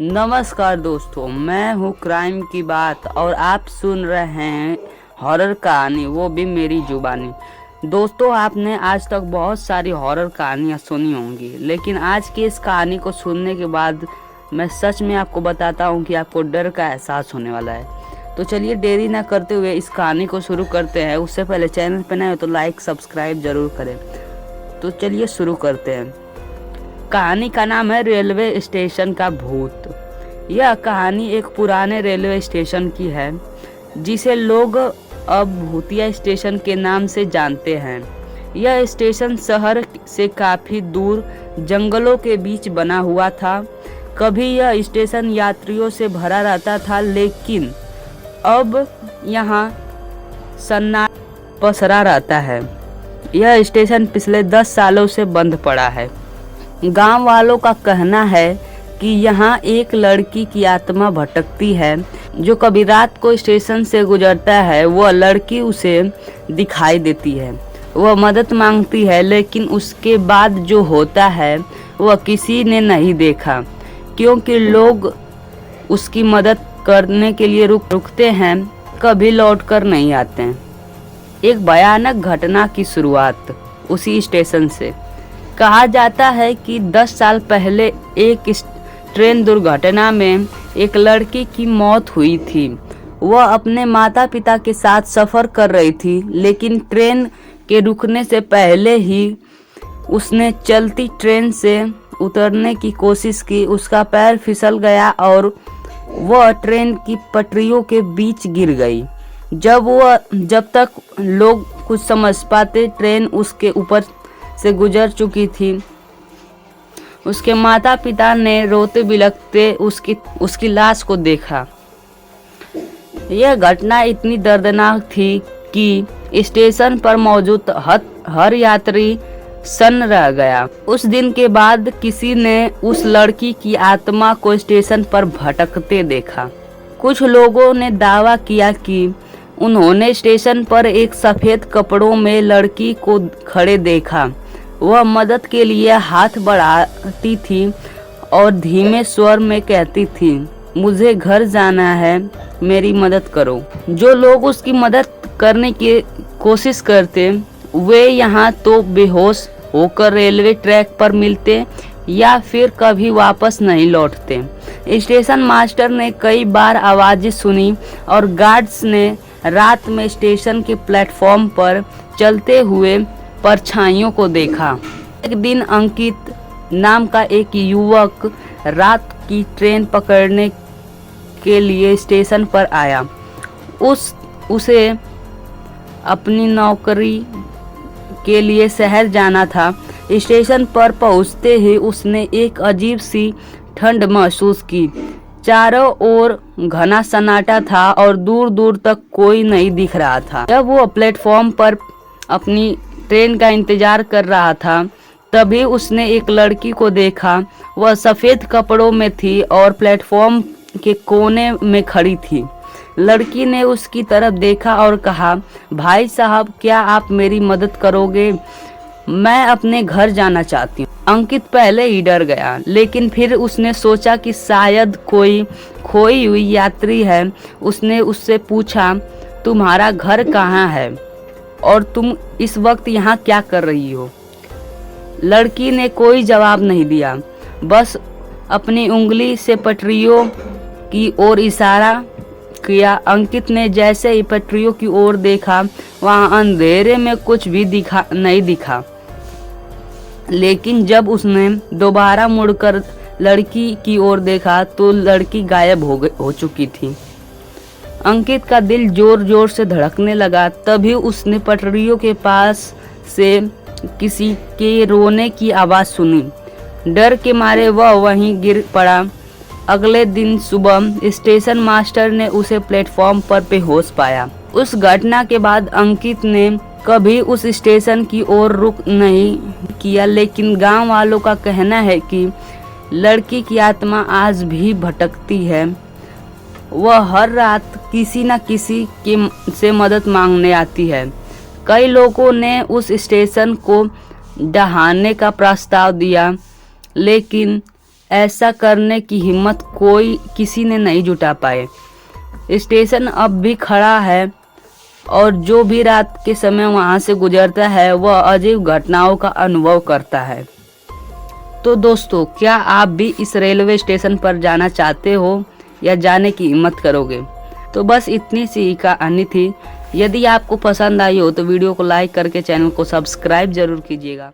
नमस्कार दोस्तों, मैं हूँ क्राइम की बात और आप सुन रहे हैं हॉरर कहानी, वो भी मेरी जुबानी। दोस्तों, आपने आज तक बहुत सारी हॉरर कहानियाँ सुनी होंगी, लेकिन आज की इस कहानी को सुनने के बाद मैं सच में आपको बताता हूँ कि आपको डर का एहसास होने वाला है। तो चलिए देरी ना करते हुए इस कहानी को शुरू करते हैं। उससे पहले चैनल पर नए हो तो लाइक सब्सक्राइब जरूर करें। तो चलिए शुरू करते हैं। कहानी का नाम है रेलवे स्टेशन का भूत। यह कहानी एक पुराने रेलवे स्टेशन की है, जिसे लोग अब भूतिया स्टेशन के नाम से जानते हैं। यह स्टेशन शहर से काफी दूर जंगलों के बीच बना हुआ था। कभी यह स्टेशन यात्रियों से भरा रहता था, लेकिन अब यहाँ सन्नाटा पसरा रहता है। यह स्टेशन पिछले 10 सालों से बंद पड़ा है। गांव वालों का कहना है कि यहाँ एक लड़की की आत्मा भटकती है। जो कभी रात को स्टेशन से गुजरता है, वह लड़की उसे दिखाई देती है। वह मदद मांगती है, लेकिन उसके बाद जो होता है वह किसी ने नहीं देखा, क्योंकि लोग उसकी मदद करने के लिए रुकते हैं, कभी लौट कर नहीं आते हैं। एक भयानक घटना की शुरुआत उसी स्टेशन से। कहा जाता है कि 10 साल पहले एक ट्रेन दुर्घटना में एक लड़की की मौत हुई थी। वह अपने माता पिता के साथ सफ़र कर रही थी, लेकिन ट्रेन के रुकने से पहले ही उसने चलती ट्रेन से उतरने की कोशिश की। उसका पैर फिसल गया और वह ट्रेन की पटरियों के बीच गिर गई। जब तक लोग कुछ समझ पाते, ट्रेन उसके ऊपर से गुजर चुकी थी। उसके माता पिता ने रोते बिलखते उसकी लाश को देखा। यह घटना इतनी दर्दनाक थी कि स्टेशन पर मौजूद हर यात्री सन्न रह गया। उस दिन के बाद किसी ने उस लड़की की आत्मा को स्टेशन पर भटकते देखा। कुछ लोगों ने दावा किया कि उन्होंने स्टेशन पर एक सफेद कपड़ों में लड़की को खड़े देखा। वह मदद के लिए हाथ बढ़ाती थी और धीमे स्वर में कहती थी, मुझे घर जाना है, मेरी मदद करो। जो लोग उसकी मदद करने की कोशिश करते, वे यहाँ तो बेहोश होकर रेलवे ट्रैक पर मिलते या फिर कभी वापस नहीं लौटते। स्टेशन मास्टर ने कई बार आवाज़ें सुनी और गार्ड्स ने रात में स्टेशन के प्लेटफॉर्म पर चलते हुए परछाइयों को देखा। एक दिन अंकित नाम का एक युवक रात की ट्रेन पकड़ने के लिए स्टेशन पर आया। उसे अपनी नौकरी के लिए शहर जाना था। स्टेशन पर पहुंचते ही उसने एक अजीब सी ठंड महसूस की। चारों ओर घना सन्नाटा था और दूर दूर तक कोई नहीं दिख रहा था। जब वो प्लेटफॉर्म पर अपनी ट्रेन का इंतजार कर रहा था, तभी उसने एक लड़की को देखा। वह सफ़ेद कपड़ों में थी और प्लेटफॉर्म के कोने में खड़ी थी। लड़की ने उसकी तरफ देखा और कहा, भाई साहब, क्या आप मेरी मदद करोगे? मैं अपने घर जाना चाहती हूँ। अंकित पहले ही डर गया, लेकिन फिर उसने सोचा कि शायद कोई खोई हुई यात्री है। उसने उससे पूछा, तुम्हारा घर कहाँ है और तुम इस वक्त यहाँ क्या कर रही हो? लड़की ने कोई जवाब नहीं दिया, बस अपनी उंगली से पटरियों की ओर इशारा किया। अंकित ने जैसे ही पटरियों की ओर देखा, वहाँ अंधेरे में कुछ भी नहीं दिखा। लेकिन जब उसने दोबारा मुड़कर लड़की की ओर देखा तो लड़की गायब हो चुकी थी। अंकित का दिल जोर जोर से धड़कने लगा। तभी उसने पटरियों के पास से किसी के रोने की आवाज़ सुनी। डर के मारे वह वहीं गिर पड़ा। अगले दिन सुबह स्टेशन मास्टर ने उसे प्लेटफॉर्म पर बेहोश पाया। उस घटना के बाद अंकित ने कभी उस स्टेशन की ओर रुख नहीं किया, लेकिन गांव वालों का कहना है कि लड़की की आत्मा आज भी भटकती है। वह हर रात किसी न किसी से मदद मांगने आती है। कई लोगों ने उस स्टेशन को ढहाने का प्रस्ताव दिया, लेकिन ऐसा करने की हिम्मत किसी ने नहीं जुटा पाए। स्टेशन अब भी खड़ा है और जो भी रात के समय वहां से गुजरता है वह अजीब घटनाओं का अनुभव करता है। तो दोस्तों, क्या आप भी इस रेलवे स्टेशन पर जाना चाहते हो या जाने की हिम्मत करोगे? तो बस इतनी सी कहानी थी। यदि आपको पसंद आई हो तो वीडियो को लाइक करके चैनल को सब्सक्राइब जरूर कीजिएगा।